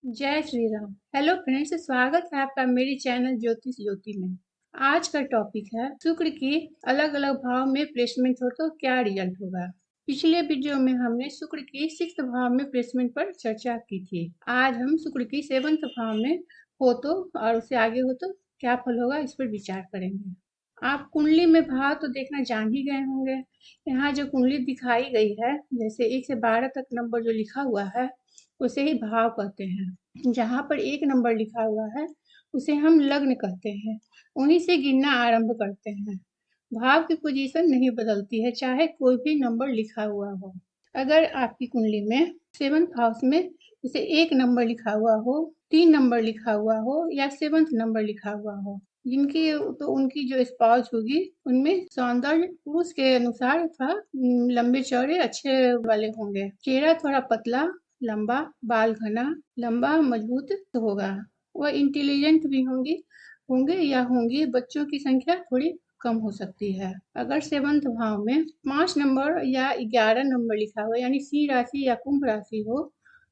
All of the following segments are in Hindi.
जय श्री राम। हेलो फ्रेंड्स, स्वागत है आपका मेरे चैनल ज्योतिष ज्योति में। आज का टॉपिक है शुक्र की अलग अलग भाव में प्लेसमेंट हो तो क्या रिजल्ट होगा। पिछले वीडियो में हमने शुक्र की 6th भाव में प्लेसमेंट पर चर्चा की थी। आज हम शुक्र की 7th भाव में हो तो और उससे आगे हो तो क्या फल होगा, इस पर विचार करेंगे। आप कुंडली में भाव तो देखना जान ही गए होंगे। यहाँ जो कुंडली दिखाई गई है, जैसे 1 से 12 तक नंबर जो लिखा हुआ है उसे ही भाव कहते हैं। जहाँ पर 1 नंबर लिखा हुआ है उसे हम लग्न कहते हैं। वहीं से गिनना आरंभ करते हैं। भाव की पोजीशन नहीं बदलती है, चाहे कोई भी नंबर लिखा हुआ हो। अगर आपकी कुंडली में 7th हाउस में जैसे 1 नंबर लिखा हुआ हो, 3 नंबर लिखा हुआ हो या 7th नंबर लिखा हुआ हो, जिनकी तो उनकी जो स्पाउस होगी उनमें सौंदर्य पुरुष के अनुसार थोड़ा लंबे चौड़े अच्छे वाले होंगे। चेहरा थोड़ा पतला, लंबा, बाल घना, लंबा, मजबूत होगा। वह इंटेलिजेंट भी होंगे या होंगी। बच्चों की संख्या थोड़ी कम हो सकती है। अगर 7th भाव में 5 नंबर या 11 नंबर लिखा हुआ यानी सिंह राशि या कुंभ राशि हो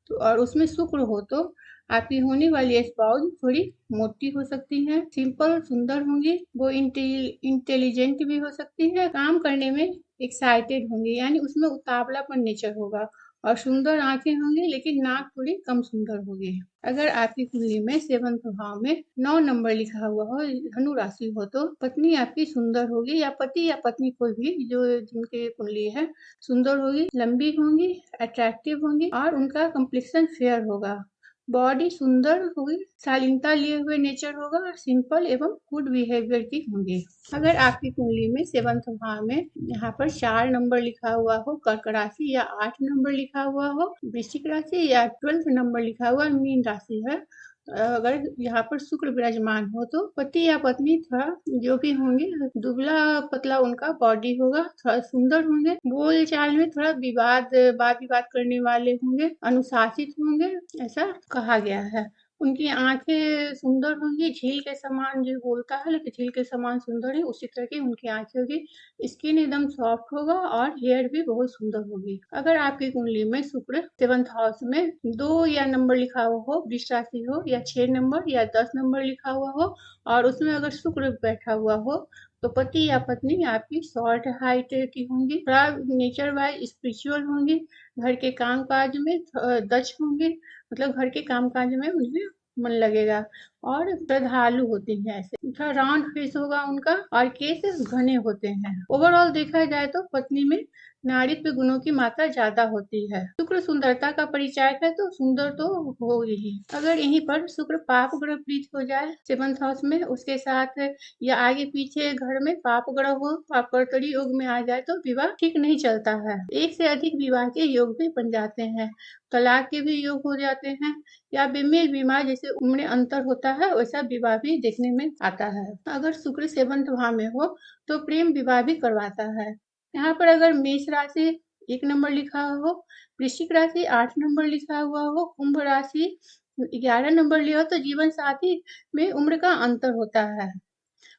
तो और उसमें शुक्र हो तो आपकी होने वाली स्पाउस थोड़ी मोटी हो सकती है, सिंपल सुंदर होंगी। वो इंटेलिजेंट भी हो सकती है, काम करने में एक्साइटेड होंगी यानी उसमें उतावलापन नेचर होगा और सुंदर आंखें होंगी, लेकिन नाक थोड़ी कम सुंदर होगी। अगर आपकी कुंडली में 7th भाव में 9 नंबर लिखा हुआ हो, धनु राशि हो तो पत्नी आपकी सुंदर होगी या पति या पत्नी कोई भी जो जिनकी कुंडली है सुंदर होगी, लंबी होंगी, अट्रैक्टिव होंगी और उनका कम्प्लेक्शन फेयर होगा। बॉडी सुंदर होगी, शालीनता लिए हुए नेचर होगा और सिंपल एवं गुड बिहेवियर की होंगी। अगर आपकी कुंडली में 7th भाव में यहाँ पर 4 नंबर लिखा हुआ हो कर्क राशि या 8 नंबर लिखा हुआ हो वृश्चिक राशि या 12th नंबर लिखा हुआ मीन राशि है, अगर यहाँ पर शुक्र विराजमान हो तो पति या पत्नी थोड़ा जो भी होंगे दुबला पतला उनका बॉडी होगा, थोड़ा सुंदर होंगे, बोल चाल में थोड़ा वाद विवाद करने वाले होंगे, अनुशासित होंगे ऐसा कहा गया है। उनकी आंखें सुंदर होंगी, झील के समान जो बोलता है लेकिन झील के समान सुंदर है उसी तरह की उनकी आंखें होगी। स्किन एकदम सॉफ्ट होगा और हेयर भी बहुत सुंदर होगी। अगर आपकी कुंडली में शुक्र 7th हाउस में 2 या नंबर लिखा हुआ हो, वृष राशि हो या 6 नंबर या 10 नंबर लिखा हुआ हो और उसमें अगर शुक्र बैठा हुआ हो तो पति या पत्नी आपकी शॉर्ट हाइट की होंगी, थोड़ा नेचर वाइज स्पिरिचुअल होंगी, घर के काम काज में दक्ष होंगे, मतलब घर के काम काज में उन्हें मन लगेगा और श्रद्धालु होती हैं। ऐसे थोड़ा राउंड फेस होगा उनका और केस घने होते हैं। ओवरऑल देखा जाए तो पत्नी में नारीत्व गुणों की मात्रा ज्यादा होती है। शुक्र सुंदरता का परिचायक है तो सुंदर तो होगी ही। अगर यहीं पर शुक्र पाप ग्रह प्रीत हो जाए 7th हाउस में, उसके साथ या आगे पीछे घर में पाप ग्रह हो, पाप कर्तरी योग में आ जाए तो विवाह ठीक नहीं चलता है। एक से अधिक विवाह के योग भी बन जाते हैं, तलाक के भी योग हो जाते हैं या बेमेल बीमार जैसे उम्र अंतर होता है वैसा विवाह भी देखने में आता है। अगर शुक्र 7th भाव में हो तो प्रेम विवाह भी करवाता है। यहाँ पर अगर मेष राशि 1 नंबर लिखा हो, वृश्चिक राशि 8 नंबर लिखा हुआ हो, कुंभ राशि 11 नंबर लिया हो तो जीवन साथी में उम्र का अंतर होता है।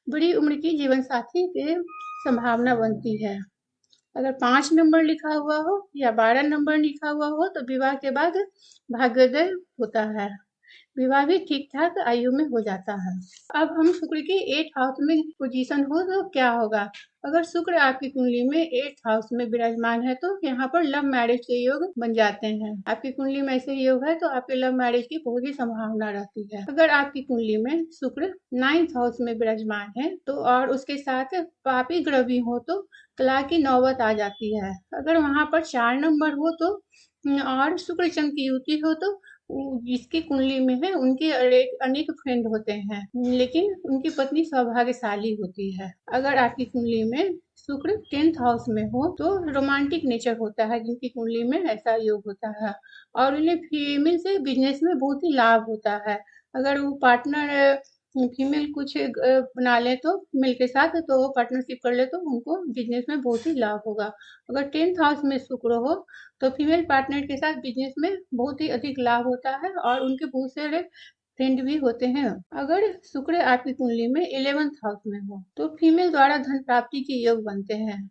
बड़ी उम्र की जीवन साथी की संभावना बनती है। अगर 5 नंबर लिखा हुआ हो या 12 नंबर लिखा हुआ हो तो विवाह के बाद भाग्योदय होता है। विवाह भी ठीक ठाक आयु में हो जाता है। अब हम शुक्र की 8th हाउस में पोजीशन हो तो क्या होगा। अगर शुक्र आपकी कुंडली में 8th हाउस में विराजमान है तो यहाँ पर लव मैरिज के योग बन जाते हैं। आपकी कुंडली में ऐसे योग है तो आपके लव मैरिज की बहुत ही संभावना रहती है। अगर आपकी कुंडली में शुक्र 9th हाउस में विराजमान है तो और उसके साथ पापी ग्रह भी हो तो तलाक की नौबत आ जाती है। अगर वहां पर 4 नंबर हो तो और शुक्र चंद्र की युति हो तो जिसकी कुंडली में है उनके अनेक फ्रेंड होते हैं, लेकिन उनकी पत्नी सौभाग्यशाली होती है। अगर आपकी कुंडली में शुक्र 10th हाउस में हो तो रोमांटिक नेचर होता है जिनकी कुंडली में ऐसा योग होता है और उन्हें फीमेल से बिजनेस में बहुत ही लाभ होता है। अगर वो पार्टनर फीमेल कुछ बना ले तो मेल के साथ तो वो पार्टनरशिप कर ले तो उनको बिजनेस में बहुत ही लाभ होगा। अगर 10th हाउस में शुक्र हो तो फीमेल पार्टनर के साथ बिजनेस में बहुत ही अधिक लाभ होता है और उनके बहुत सारे फ्रेंड भी होते हैं। अगर शुक्र आपकी कुंडली में 11th हाउस में हो तो फीमेल द्वारा धन प्राप्ति के योग बनते हैं।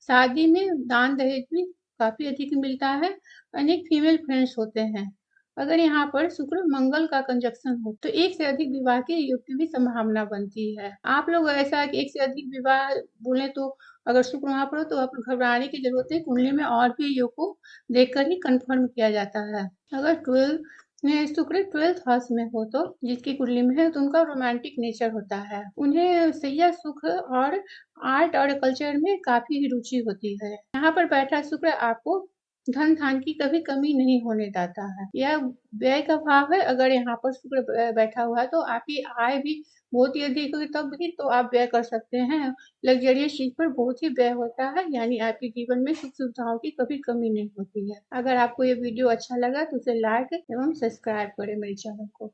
शादी में दान दहेज भी काफी अधिक मिलता है। अनेक फीमेल फ्रेंड्स होते हैं। अगर यहाँ पर शुक्र मंगल का कंजक्शन हो तो एक से अधिक विवाह के योग की भी संभावना बनती है। आप लोग ऐसा कि एक से अधिक विवाह बोले तो अगर शुक्र वहाँ पर हो तो आप घबराने की जरूरत है। कुंडली में और भी योग को देखकर ही कंफर्म किया जाता है। अगर 12 में शुक्र 12th हाउस में हो तो जिसकी कुंडली में है तो उनका रोमांटिक नेचर होता है। उन्हें सैया सुख और आर्ट और कल्चर में काफी रुचि होती है। यहाँ पर बैठा शुक्र आपको धन धान की कभी कमी नहीं होने देता है। यह व्यय का भाव है। अगर यहाँ पर शुक्र बैठा हुआ है तो आपकी आय भी बहुत ही अधिक हुई तब भी तो आप व्यय कर सकते हैं। लग्जरियस चीज पर बहुत ही व्यय होता है, यानी आपके जीवन में सुख सुविधाओं की कभी कमी नहीं होती है। अगर आपको ये वीडियो अच्छा लगा तो उसे लाइक एवं सब्सक्राइब करें मेरे चैनल को।